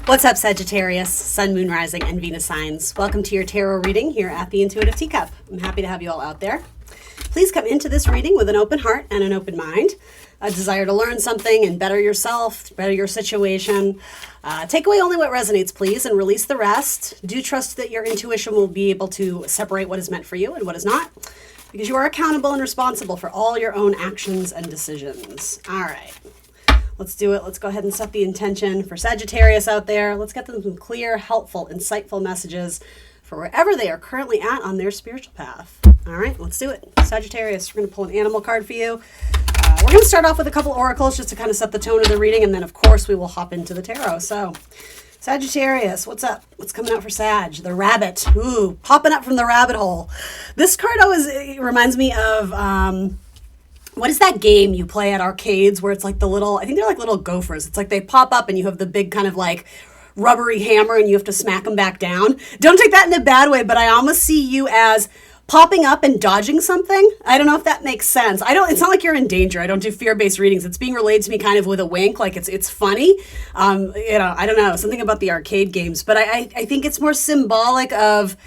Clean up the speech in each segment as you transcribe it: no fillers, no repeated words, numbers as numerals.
What's up, Sagittarius, Sun, Moon, Rising, and Venus signs? Welcome to your tarot reading here at the Intuitive Teacup. I'm happy to have you all out there. Please come into this reading with an open heart and an open mind, a desire to learn something and better yourself, better your situation. Take away only what resonates, please, and release the rest. Do trust that your intuition will be able to separate what is meant for you and what is not, because you are accountable and responsible for all your own actions and decisions. All right. Let's do it. Let's go ahead and set the intention for Sagittarius out there. Let's get them some clear, helpful, insightful messages for wherever they are currently at on their spiritual path. All right, let's do it. Sagittarius, we're going to pull an animal card for you. We're going to start off with a couple oracles just to kind of set the tone of the reading, and then, of course, we will hop into the tarot. So, Sagittarius, what's up? What's coming out for Sag? The rabbit. Ooh, popping up from the rabbit hole. This card always reminds me of... what is that game you play at arcades where it's like the little, I think they're like little gophers. It's like they pop up and you have the big kind of like rubbery hammer and you have to smack them back down. Don't take that in a bad way, but I almost see you as popping up and dodging something. I don't know if that makes sense. It's not like you're in danger. I don't do fear-based readings. It's being relayed to me kind of with a wink, like it's funny. I don't know, something about the arcade games, but I think it's more symbolic of,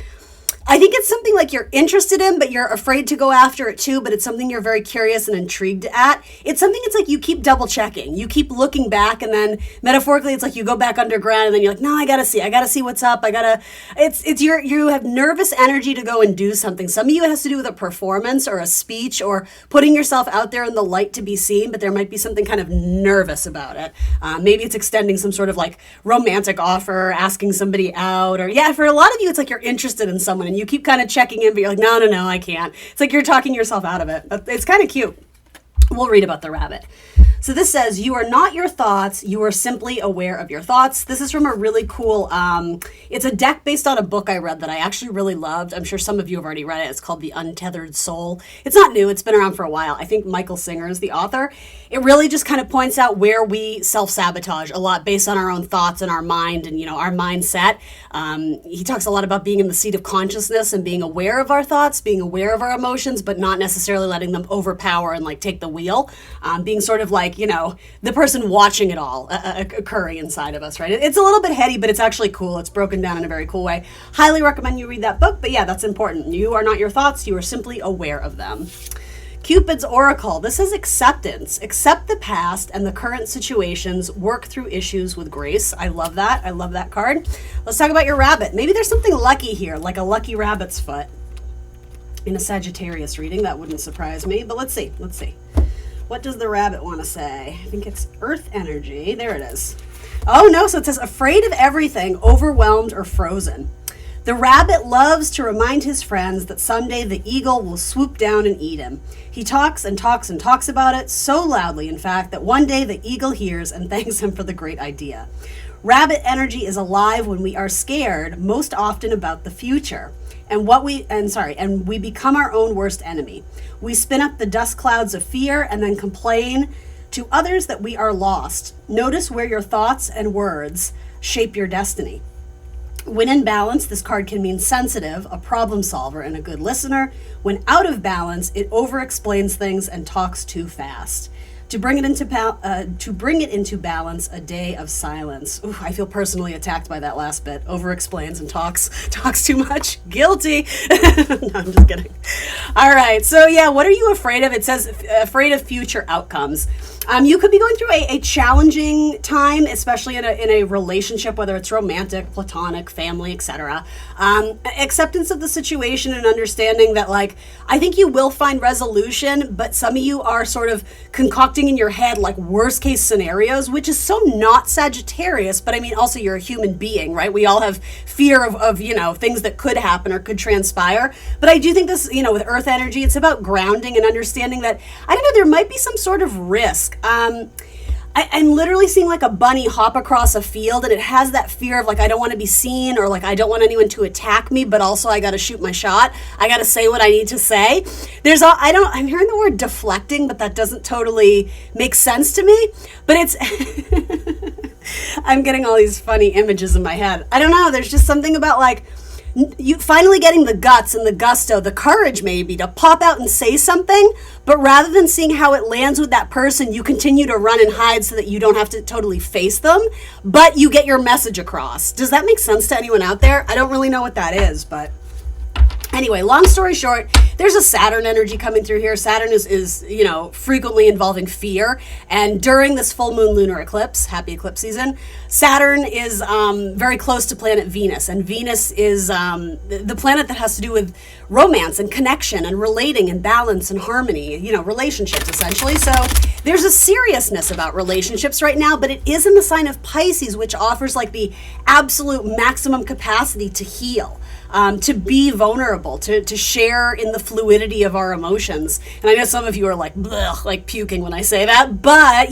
I think it's something like you're interested in, but you're afraid to go after it too, but it's something you're very curious and intrigued at. It's something, it's like you keep double checking. You keep looking back, and then metaphorically it's like you go back underground and then you're like, no, I gotta see what's up. You have nervous energy to go and do something. Some of you it has to do with a performance or a speech or putting yourself out there in the light to be seen, but there might be something kind of nervous about it. Maybe it's extending some sort of like romantic offer, asking somebody out, or for a lot of you, it's like you're interested in someone and you keep kind of checking in, but you're like, no, I can't. It's like you're talking yourself out of it. It's kind of cute. We'll read about the rabbit. So this says, you are not your thoughts. You are simply aware of your thoughts. This is from a really cool, it's a deck based on a book I read that I actually really loved. I'm sure some of you have already read it. It's called The Untethered Soul. It's not new. It's been around for a while. I think Michael Singer is the author. It really just kind of points out where we self-sabotage a lot based on our own thoughts and our mind and, our mindset. He talks a lot about being in the seat of consciousness and being aware of our thoughts, being aware of our emotions, but not necessarily letting them overpower and like take the wheel. Being sort of like, the person watching it all occurring inside of us, right? It's a little bit heady, but it's actually cool. It's broken down in a very cool way. Highly recommend you read that book, but that's important. You are not your thoughts. You are simply aware of them. Cupid's Oracle. This is acceptance. Accept the past and the current situations. Work through issues with grace. I love that. I love that card. Let's talk about your rabbit. Maybe there's something lucky here, like a lucky rabbit's foot in a Sagittarius reading. That wouldn't surprise me, but let's see. What does the rabbit want to say? I think it's earth energy. There it is. Oh no, so it says afraid of everything, overwhelmed or frozen. The rabbit loves to remind his friends that someday the eagle will swoop down and eat him. He talks and talks and talks about it so loudly, in fact, that one day the eagle hears and thanks him for the great idea. Rabbit energy is alive when we are scared, most often about the future. And we become our own worst enemy. We spin up the dust clouds of fear and then complain to others that we are lost. Notice where your thoughts and words shape your destiny. When in balance, this card can mean sensitive, a problem solver, and a good listener. When out of balance, it over-explains things and talks too fast. To bring it into balance, a day of silence. Ooh, I feel personally attacked by that last bit. Over-explains and talks too much. Guilty. No, I'm just kidding. All right. So what are you afraid of? It says afraid of future outcomes. You could be going through a challenging time, especially in a relationship, whether it's romantic, platonic, family, etc. Acceptance of the situation and understanding that, I think you will find resolution, but some of you are sort of concocting in your head worst case scenarios, which is so not Sagittarius, but I mean, also you're a human being, right? We all have fear of things that could happen or could transpire. But I do think this, with earth energy, it's about grounding and understanding that, I don't know, there might be some sort of risk. I'm literally seeing a bunny hop across a field, and it has that fear of I don't want to be seen, or I don't want anyone to attack me, but also I got to shoot my shot. I got to say what I need to say. I'm hearing the word deflecting, but that doesn't totally make sense to me, but it's, I'm getting all these funny images in my head. I don't know. There's just something about You finally getting the guts and the gusto, the courage maybe to pop out and say something, but rather than seeing how it lands with that person, you continue to run and hide so that you don't have to totally face them, but you get your message across. Does that make sense to anyone out there? I don't really know what that is, but anyway, long story short, there's a Saturn energy coming through here. Saturn is frequently involving fear. And during this full moon lunar eclipse, happy eclipse season, Saturn is very close to planet Venus. And Venus is the planet that has to do with romance and connection and relating and balance and harmony, relationships essentially. So there's a seriousness about relationships right now, but it is in the sign of Pisces, which offers like the absolute maximum capacity to heal. To be vulnerable, to share in the fluidity of our emotions. And I know some of you are like, blech, like puking when I say that, but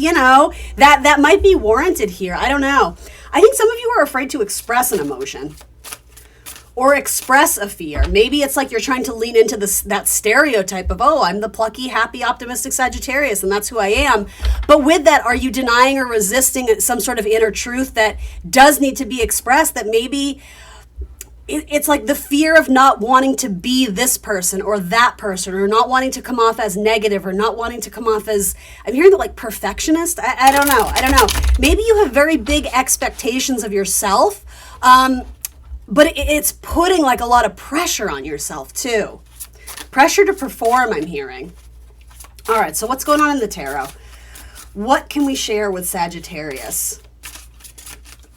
that might be warranted here. I don't know. I think some of you are afraid to express an emotion or express a fear. Maybe it's like you're trying to lean into that stereotype of, oh, I'm the plucky, happy, optimistic Sagittarius, and that's who I am. But with that, are you denying or resisting some sort of inner truth that does need to be expressed, that maybe it's like the fear of not wanting to be this person or that person, or not wanting to come off as negative, or not wanting to come off as, I'm hearing that like perfectionist. I don't know. Maybe you have very big expectations of yourself, but it's putting like a lot of pressure on yourself too. Pressure to perform, I'm hearing. All right, so what's going on in the tarot? What can we share with Sagittarius?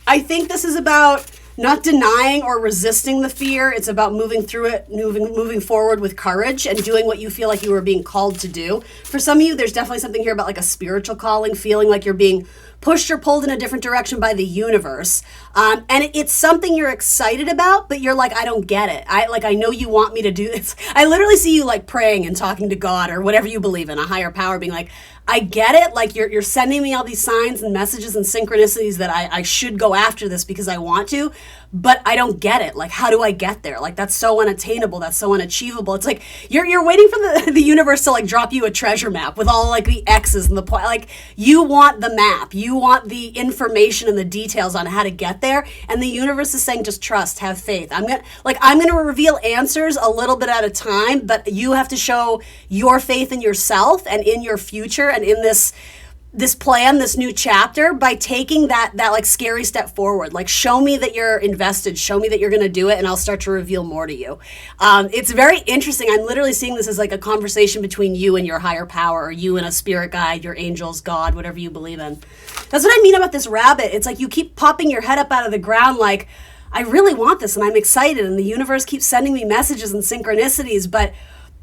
I think this is about not denying or resisting the fear. It's about moving through it, moving forward with courage and doing what you feel like you were being called to do. For some of you, there's definitely something here about like a spiritual calling, feeling like you're being pushed or pulled in a different direction by the universe. And it's something you're excited about, but you're like, I don't get it. I know you want me to do this. I literally see you like praying and talking to God or whatever you believe in, a higher power, being like, I get it. Like you're sending me all these signs and messages and synchronicities that I should go after this because I want to, but I don't get it. Like, how do I get there? Like, that's so unattainable. That's so unachievable. It's like you're waiting for the universe to like drop you a treasure map with all like the X's and the point. Like, you want the map. You want the information and the details on how to get there. And the universe is saying, just trust, have faith. I'm gonna reveal answers a little bit at a time, but you have to show your faith in yourself and in your future and in this plan, this new chapter, by taking that like scary step forward. Like, show me that you're invested, show me that you're going to do it, and I'll start to reveal more to you. It's very interesting. I'm literally seeing this as like a conversation between you and your higher power, or you and a spirit guide, your angels, God, whatever you believe in. That's what I mean about this rabbit. It's like you keep popping your head up out of the ground like, I really want this and I'm excited, and the universe keeps sending me messages and synchronicities, but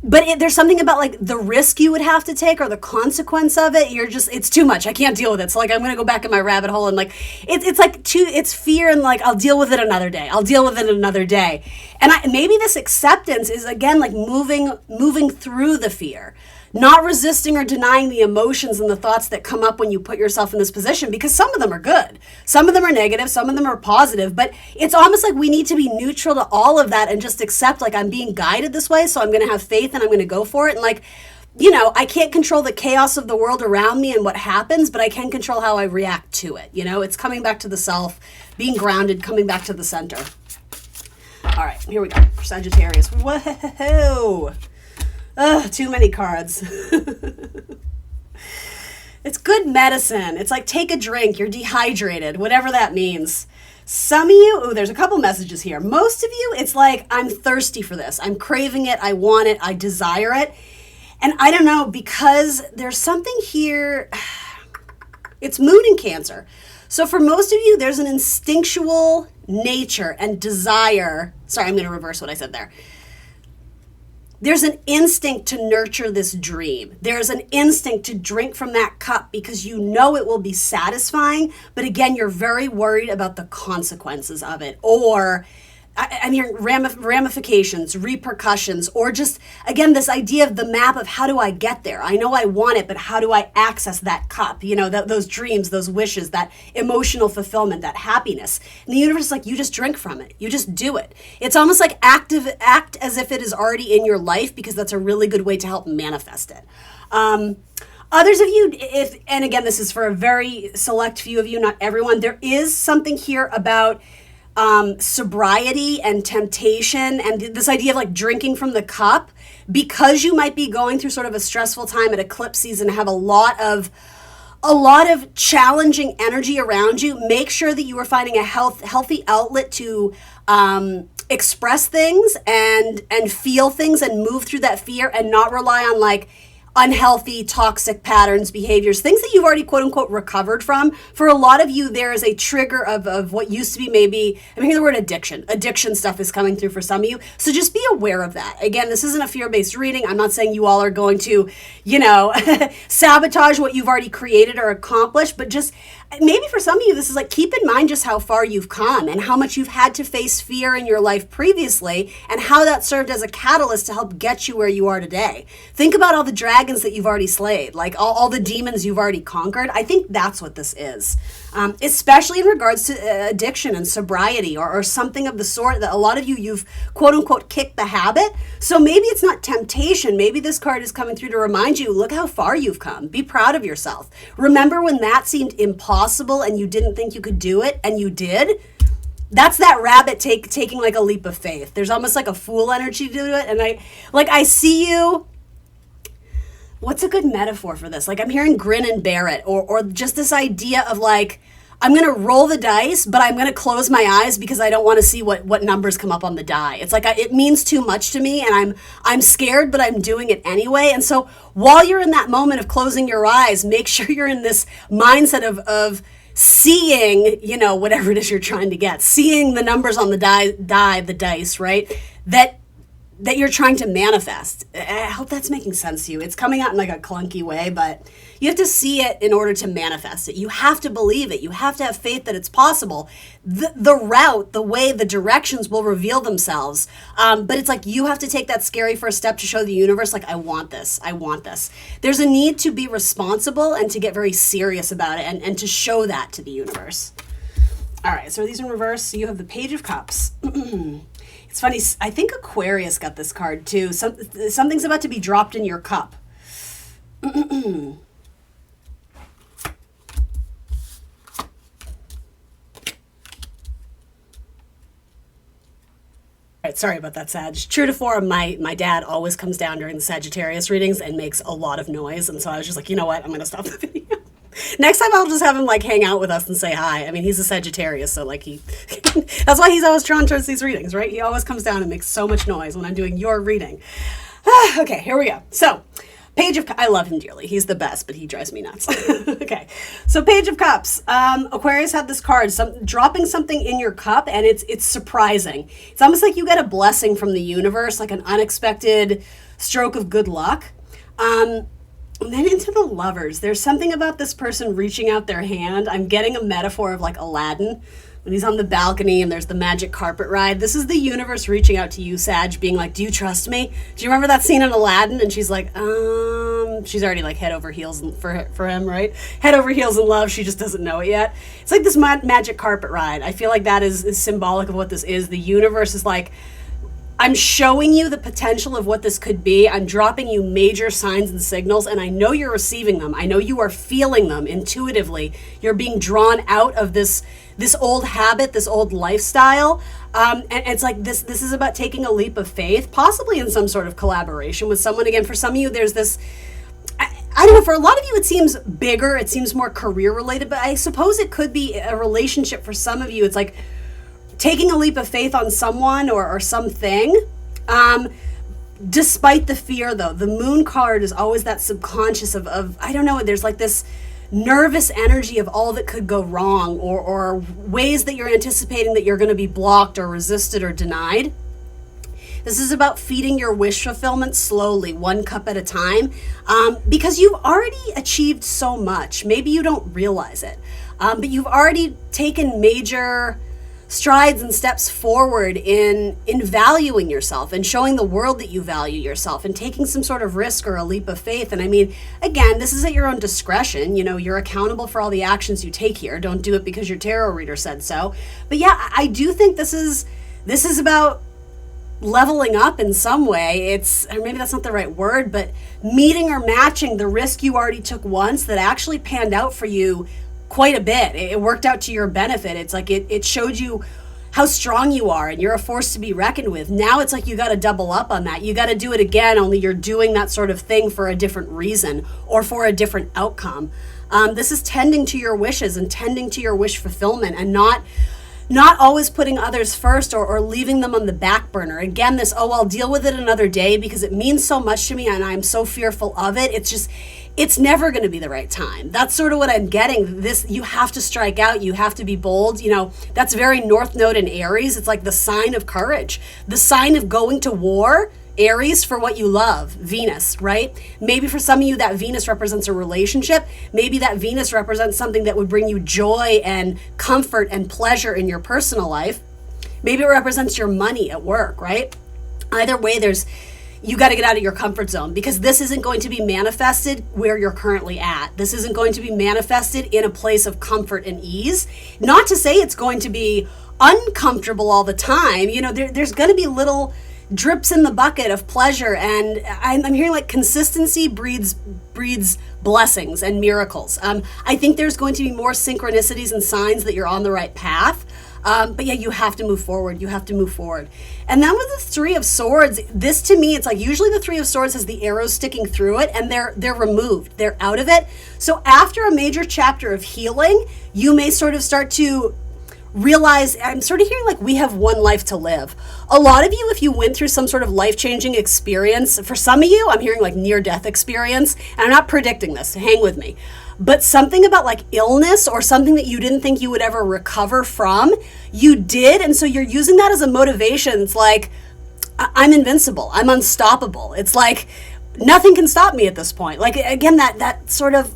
there's something about like the risk you would have to take or the consequence of it. It's too much. I can't deal with it. So like, I'm going to go back in my rabbit hole, and like, it's fear, and like, I'll deal with it another day. And maybe this acceptance is again, like moving through the fear, not resisting or denying the emotions and the thoughts that come up when you put yourself in this position, because some of them are good. Some of them are negative. Some of them are positive, but it's almost like we need to be neutral to all of that and just accept, like, I'm being guided this way, so I'm going to have faith and I'm going to go for it. And like, I can't control the chaos of the world around me and what happens, but I can control how I react to it. It's coming back to the self, being grounded, coming back to the center. All right, here we go for Sagittarius. Whoa. Too many cards. It's good medicine. It's like, take a drink. You're dehydrated, whatever that means. Some of you, there's a couple messages here. Most of you, it's like, I'm thirsty for this. I'm craving it. I want it. I desire it. And I don't know, because there's something here. It's moon in Cancer. So for most of you, there's an instinctual nature and desire. Sorry, I'm going to reverse what I said there. There's an instinct to nurture this dream. There's an instinct to drink from that cup because you know it will be satisfying. But again, you're very worried about the consequences of it, or I'm hearing ramifications, repercussions, or just, again, this idea of the map of how do I get there? I know I want it, but how do I access that cup? Those dreams, those wishes, that emotional fulfillment, that happiness. And the universe is like, you just drink from it. You just do it. It's almost like act as if it is already in your life, because that's a really good way to help manifest it. Others of you, and again, this is for a very select few of you, not everyone, there is something here about sobriety and temptation and this idea of like drinking from the cup, because you might be going through sort of a stressful time at eclipse season, have a lot of challenging energy around you. Make sure that you are finding a healthy outlet to express things and feel things and move through that fear, and not rely on like unhealthy, toxic patterns, behaviors, things that you've already quote unquote recovered from. For a lot of you, there is a trigger of what used to be maybe, I'm hearing the word addiction. Addiction stuff is coming through for some of you. So just be aware of that. Again, this isn't a fear-based reading. I'm not saying you all are going to, sabotage what you've already created or accomplished, but just maybe for some of you, this is like, keep in mind just how far you've come and how much you've had to face fear in your life previously, and how that served as a catalyst to help get you where you are today. Think about all the dragons that you've already slayed, like all the demons you've already conquered. I think that's what this is, especially in regards to addiction and sobriety or something of the sort that a lot of you've quote unquote kicked the habit. So maybe it's not temptation. Maybe this card is coming through to remind you, look how far you've come. Be proud of yourself. Remember when that seemed impossible and you didn't think you could do it, and you did? That's that rabbit taking like a leap of faith. There's almost like a fool energy to it. And I see you. What's a good metaphor for this? Like, I'm hearing grin and bear it, or just this idea of like, I'm going to roll the dice, but I'm going to close my eyes because I don't want to see what numbers come up on the die. It's like, it means too much to me, and I'm scared, but I'm doing it anyway. And so while you're in that moment of closing your eyes, make sure you're in this mindset of seeing, whatever it is you're trying to get, seeing the numbers on the the dice, right? That you're trying to manifest. I hope that's making sense to you. It's coming out in like a clunky way, but you have to see it in order to manifest it. You have to believe it. You have to have faith that it's possible. The route, the way, the directions will reveal themselves. But it's like you have to take that scary first step to show the universe, like, I want this. I want this. There's a need to be responsible and to get very serious about it and to show that to the universe. All right, so these in reverse. So you have the Page of Cups. It's funny, I think Aquarius got this card too. Something's about to be dropped in your cup. All right, sorry about that, Sag. True to form, my dad always comes down during the Sagittarius readings and makes a lot of noise. And so I was just like, you know what? I'm going to stop the video. Next time I'll just have him like hang out with us and say hi. I mean, he's a Sagittarius, so like that's why he's always drawn towards these readings, right? He always comes down and makes so much noise when I'm doing your reading. Okay, here we go. So, Page of Cups. I love him dearly. He's the best, but he drives me nuts. Okay, so Page of Cups. Aquarius had this card, dropping something in your cup, and it's surprising. It's almost like you get a blessing from the universe, like an unexpected stroke of good luck. And then into the Lovers. There's something about this person reaching out their hand. I'm getting a metaphor of like Aladdin when he's on the balcony and there's the magic carpet ride. This is the universe reaching out to you, Sag, being like, do you trust me? Do you remember that scene in Aladdin? And she's like, she's already like head over heels for him, right? Head over heels in love. She just doesn't know it yet. It's like this magic carpet ride. I feel like that is symbolic of what this is. The universe is like, I'm showing you the potential of what this could be. I'm dropping you major signs and signals, and I know you're receiving them. I know you are feeling them intuitively. You're being drawn out of this old habit, this old lifestyle. And it's like this is about taking a leap of faith, possibly in some sort of collaboration with someone. Again, for some of you, there's this, I don't know, for a lot of you, it seems bigger. It seems more career related, but I suppose it could be a relationship for some of you. It's like taking a leap of faith on someone or something. Despite the fear, though, the Moon card is always that subconscious of I don't know, there's like this nervous energy of all that could go wrong or ways that you're anticipating that you're going to be blocked or resisted or denied. This is about feeding your wish fulfillment slowly, one cup at a time, because you've already achieved so much. Maybe you don't realize it, but you've already taken major strides and steps forward in valuing yourself and showing the world that you value yourself and taking some sort of risk or a leap of faith. And I mean, again, this is at your own discretion. You're accountable for all the actions you take here. Don't do it because your tarot reader said so. But yeah, I do think this is about leveling up in some way. Or maybe that's not the right word, but meeting or matching the risk you already took once that actually panned out for you quite a bit. It worked out to your benefit. It's like it showed you how strong you are and you're a force to be reckoned with. Now it's like you got to double up on that. You got to do it again, only you're doing that sort of thing for a different reason or for a different outcome. This is tending to your wishes and tending to your wish fulfillment, and not always putting others first or leaving them on the back burner. Again, this, oh, I'll deal with it another day because it means so much to me and I'm so fearful of it. It's never going to be the right time. That's sort of what I'm getting. This, you have to strike out. You have to be bold. That's very North Node in Aries. It's like the sign of courage, the sign of going to war. Aries, for what you love, Venus, right? Maybe for some of you that Venus represents a relationship. Maybe that Venus represents something that would bring you joy and comfort and pleasure in your personal life. Maybe it represents your money at work, right? Either way, you got to get out of your comfort zone, because this isn't going to be manifested where you're currently at. This isn't going to be manifested in a place of comfort and ease. Not to say it's going to be uncomfortable all the time. There's going to be little drips in the bucket of pleasure, and I'm hearing like consistency breeds blessings and miracles. I think there's going to be more synchronicities and signs that you're on the right path. But yeah, you have to move forward. You have to move forward. And then with the Three of Swords, this to me, it's like usually the Three of Swords has the arrows sticking through it, and they're removed. They're out of it. So after a major chapter of healing, you may sort of start to realize, I'm sort of hearing like we have one life to live. A lot of you, if you went through some sort of life-changing experience, for some of you, I'm hearing like near-death experience, and I'm not predicting this, hang with me, but something about like illness or something that you didn't think you would ever recover from, you did, and so you're using that as a motivation. It's like, I'm invincible, I'm unstoppable. It's like, nothing can stop me at this point. Like, again, that sort of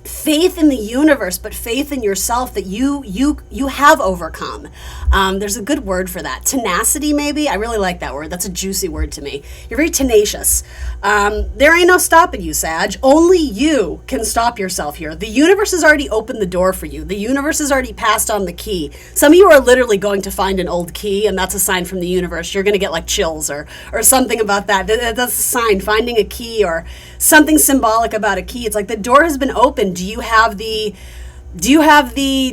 faith in the universe, but faith in yourself that you have overcome. There's a good word for that. Tenacity, maybe. I really like that word. That's a juicy word to me. You're very tenacious. There ain't no stopping you, Sag. Only you can stop yourself here. The universe has already opened the door for you. The universe has already passed on the key. Some of you are literally going to find an old key, and that's a sign from the universe. You're going to get like chills or something about that. That's a sign, finding a key or something symbolic about a key. It's like the door has been opened. Do you have the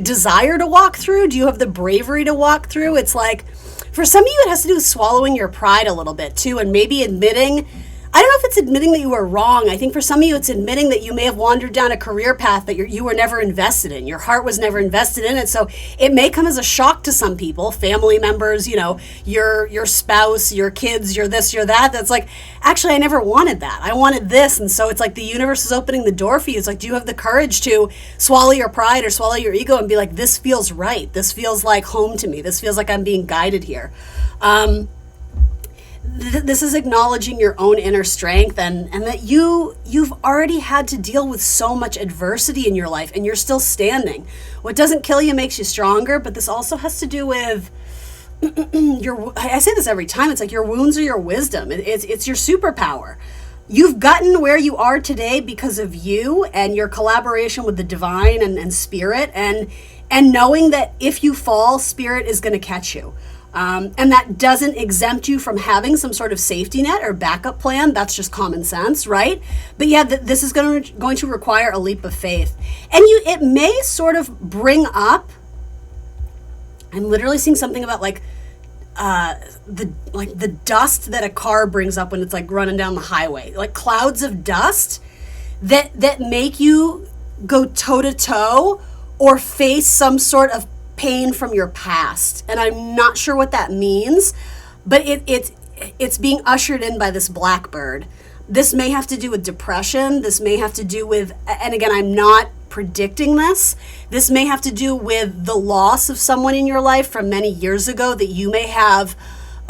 desire to walk through? Do you have the bravery to walk through? It's like, for some of you, it has to do with swallowing your pride a little bit too, and maybe admitting, I don't know if it's admitting that you were wrong. I think for some of you, it's admitting that you may have wandered down a career path that you were never invested in. Your heart was never invested in it. So it may come as a shock to some people, family members, your spouse, your kids, your this, your that. That's like, actually, I never wanted that. I wanted this. And so it's like the universe is opening the door for you. It's like, do you have the courage to swallow your pride or swallow your ego and be like, this feels right. This feels like home to me. This feels like I'm being guided here. This is acknowledging your own inner strength and that you've already had to deal with so much adversity in your life, and you're still standing. What doesn't kill you makes you stronger, but this also has to do with I say this every time, it's like your wounds are your wisdom. It's your superpower. You've gotten where you are today because of you and your collaboration with the divine and spirit, and knowing that if you fall, spirit is going to catch you. And that doesn't exempt you from having some sort of safety net or backup plan. That's just common sense, right? But yeah, this is going to require a leap of faith. And it may sort of bring up, I'm literally seeing something about like the dust that a car brings up when it's like running down the highway, like clouds of dust that make you go toe to toe or face some sort of pain from your past. And I'm not sure what that means, but it's being ushered in by this blackbird. This may have to do with depression. This may have to do with, and again, I'm not predicting this. This may have to do with the loss of someone in your life from many years ago that you may have,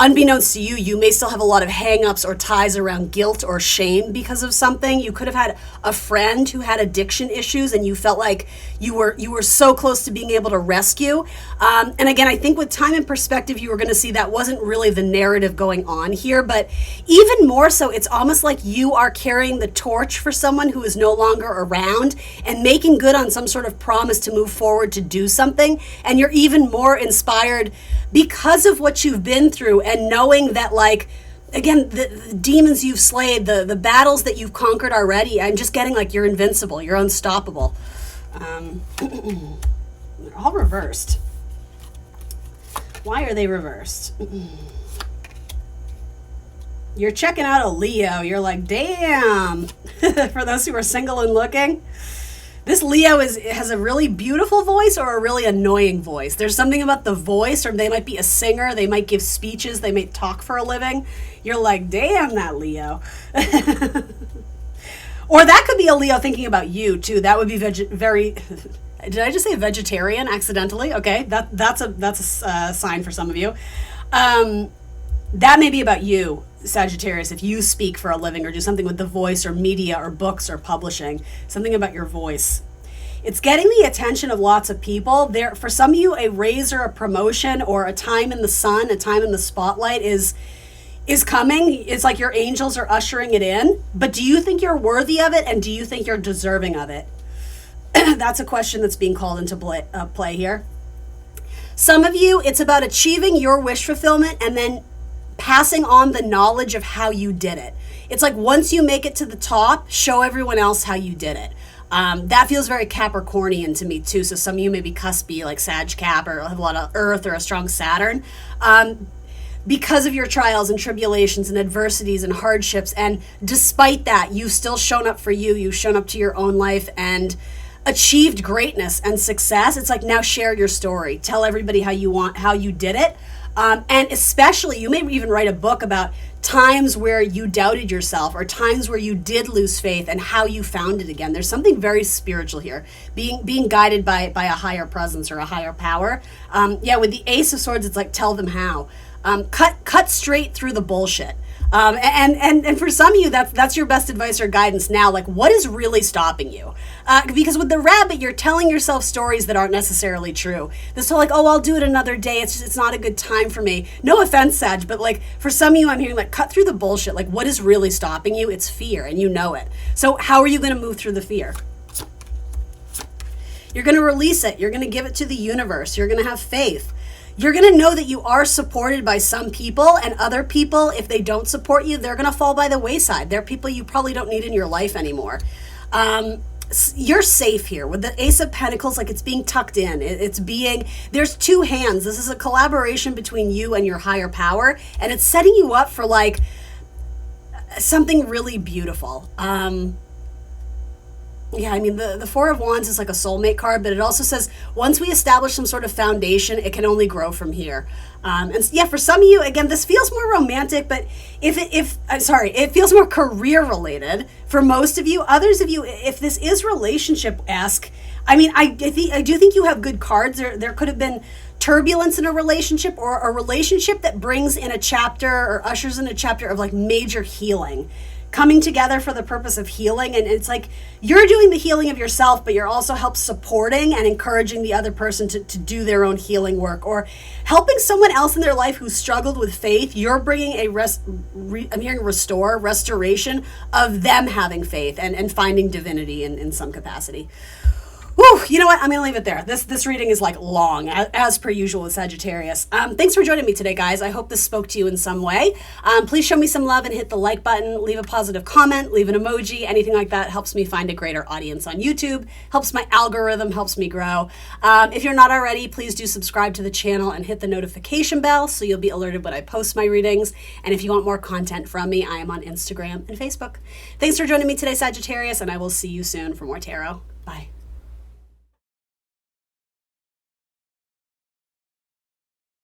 unbeknownst to you, you may still have a lot of hang-ups or ties around guilt or shame because of something. You could have had a friend who had addiction issues and you felt like you were so close to being able to rescue. And again, I think with time and perspective, you were going to see that wasn't really the narrative going on here. But even more so, it's almost like you are carrying the torch for someone who is no longer around and making good on some sort of promise to move forward to do something. And you're even more inspired because of what you've been through, and knowing that, like, again, the demons you've slayed, the battles that you've conquered already, I'm just getting like you're invincible, you're unstoppable. They're all reversed. Why are they reversed? You're checking out a Leo. You're like, damn. For those who are single and looking, this Leo has a really beautiful voice or a really annoying voice. There's something about the voice, or they might be a singer. They might give speeches. They might talk for a living. You're like, damn, that Leo. Or that could be a Leo thinking about you, too. That would be very... Did I just say vegetarian accidentally? Okay, that's a sign for some of you. That may be about you, Sagittarius, if you speak for a living or do something with the voice or media or books or publishing, something about your voice. It's getting the attention of lots of people. There, for some of you, a raise or a promotion or a time in the sun, a time in the spotlight is coming. It's like your angels are ushering it in. But do you think you're worthy of it, and do you think you're deserving of it? That's a question that's being called into play here. Some of you, it's about achieving your wish fulfillment and then passing on the knowledge of how you did it. It's like once you make it to the top, show everyone else how you did it. That feels very Capricornian to me too. So some of you may be cuspy, like Sag Cap, or have a lot of Earth or a strong Saturn. Because of your trials and tribulations and adversities and hardships, and despite that, you've still shown up for you. You've shown up to your own life and achieved greatness and success. It's like, now share your story. Tell everybody how you did it. And especially, you may even write a book about times where you doubted yourself or times where you did lose faith and how you found it again. There's something very spiritual here, being guided by a higher presence or a higher power. With the Ace of Swords, it's like, tell them how. Cut straight through the bullshit. And for some of you, that's your best advice or guidance now. Like, what is really stopping you? Because with the Rabbit, you're telling yourself stories that aren't necessarily true. This whole like, oh, I'll do it another day. It's not a good time for me. No offense, Sag, but like for some of you, I'm hearing like, cut through the bullshit. Like, what is really stopping you? It's fear, and you know it. So how are you going to move through the fear? You're going to release it. You're going to give it to the universe. You're going to have faith. You're going to know that you are supported by some people, and other people, if they don't support you, they're going to fall by the wayside. They're people you probably don't need in your life anymore. You're safe here with the Ace of Pentacles, like it's being tucked in. There's two hands. This is a collaboration between you and your higher power, and it's setting you up for like something really beautiful. The Four of Wands is like a soulmate card, but it also says once we establish some sort of foundation, it can only grow from here. For some of you, again, this feels more romantic, but it feels more career related for most of you. Others of you, if this is relationship-esque, I do think you have good cards. There could have been turbulence in a relationship, or a relationship that brings in a chapter or ushers in a chapter of like major healing. Coming together for the purpose of healing. And it's like you're doing the healing of yourself, but you're also supporting and encouraging the other person to do their own healing work, or helping someone else in their life who struggled with faith. You're bringing I'm hearing restoration of them having faith and finding divinity in some capacity. Whew, you know what? I'm going to leave it there. This reading is like long, as per usual with Sagittarius. Thanks for joining me today, guys. I hope this spoke to you in some way. Please show me some love and hit the like button. Leave a positive comment, leave an emoji, anything like that helps me find a greater audience on YouTube, helps my algorithm, helps me grow. If you're not already, please do subscribe to the channel and hit the notification bell so you'll be alerted when I post my readings. And if you want more content from me, I am on Instagram and Facebook. Thanks for joining me today, Sagittarius, and I will see you soon for more tarot. Bye.